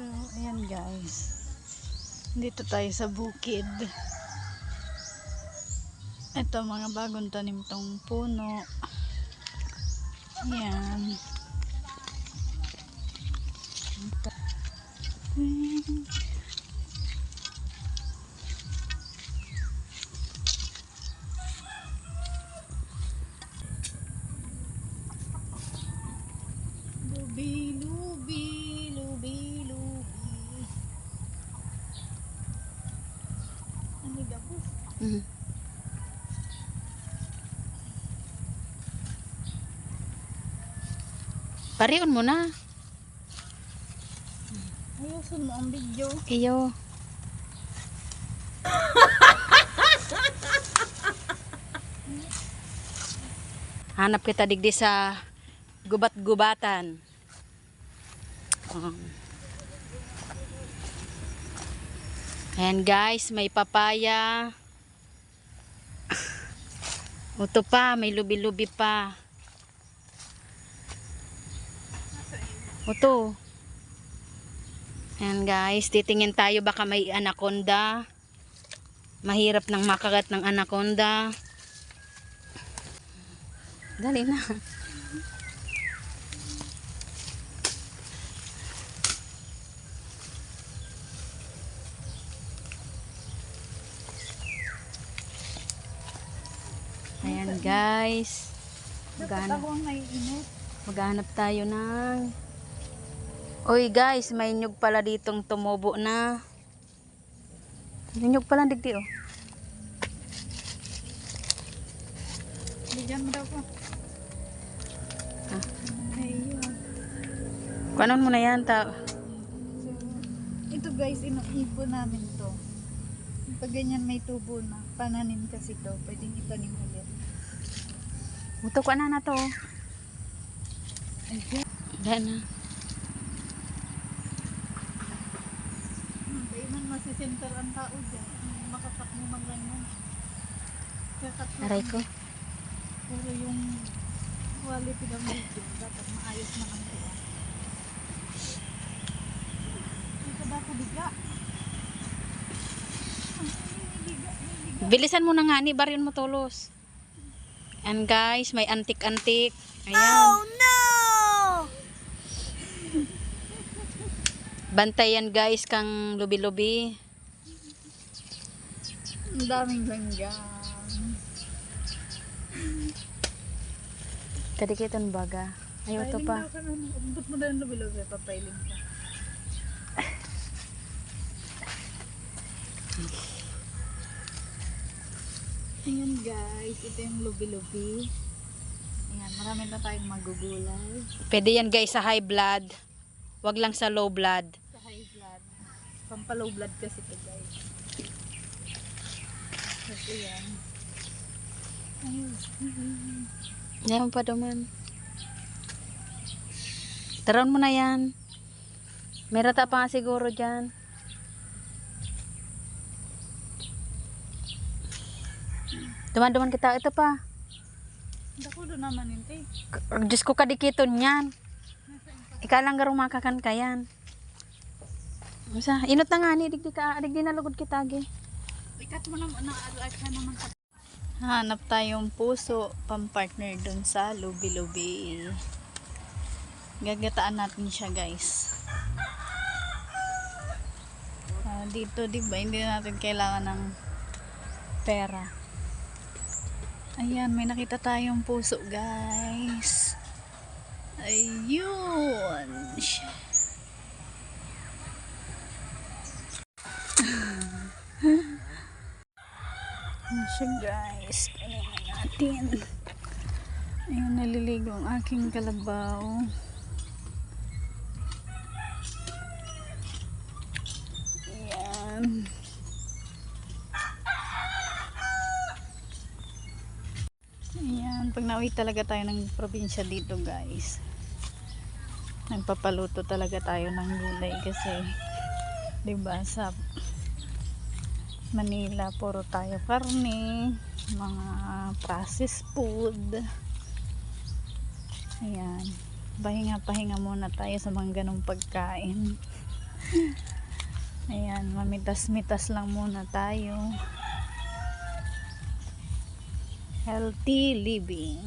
So, ayan guys. Dito tayo sa bukid. Ito mga bagong tanim tong puno. Ayan. Lubi, lubi, lubi, lubi. Ano gabos? Pariun mo na. Ayusin mo ang video. Iyo. Hanap kita digdi sa gubat-gubatan. Ayan guys, may papaya. Ito pa, may lubi-lubi pa. Ito. Ayan guys, titingin tayo baka may anaconda. Mahirap nang makagat ng anaconda. Dali na. Ayan guys. Maghanap tayo ng... Oy guys, may nyug pala ditong tumubo na. May nyug pala digdi oh. Bigyan mo daw po. Ayun. Kuanon mo na yan ta. So, ito guys, inuipo namin to. Pag ganyan may tubo na, pananim kasi to, pwedeng itanim ulit. Muto ko na to. Ayun. Dahil na. Kaya man masisenter ang tao dyan. Makatakmo man lang yun. Aray ko. Pero yung quality ng video, dapat maayos na ang tuwa. Ito ba ako biga? Bilisan mo na nga ni, bariyon mo tulos. And guys, may antik-antik. Ayan. Oh no! Bantayan guys kang lubi-lubi. Ang daming langgam. Kadikitan baga. Ayaw to pa. Umbot mo na yung lubi-lubi, papailing ka. Ayan guys, ito yung lubi-lubi. Ayan, marami na tayong magugulay. Pwede yan guys sa high blood. Wag lang sa low blood. Sa high blood. Pampalow blood kasi ito guys. Kasi yan. Ayun. Yan pa duman. Taron mo na yan. Meron ta pa nga siguro dyan. Duman-duman kita. Ito pa. Dako doon naman yun, te. Diyos ko kadikiton yan. Ika lang garong makakan ka yan. Masa, inot na nga ni. Digdi na lugod kita. Ikat mo naman. Naman. Hanap tayong puso pampartner dun sa lubi-lubi. Gagataan natin siya guys. Dito diba hindi natin kailangan ng pera. Ayan, may nakita tayong puso guys. Ayun. Ayan siya guys. Kailangan natin. Ayun, naliligo ang aking kalabaw. Ayan. Ayan, pag nauwi talaga tayo ng probinsya dito guys, nagpapaluto talaga tayo ng gulay kasi diba sa Manila puro tayo karne, mga processed food. Ayan, pahinga muna tayo sa mga ganong pagkain. Ayan, mamitas-mitas lang muna tayo. Healthy living.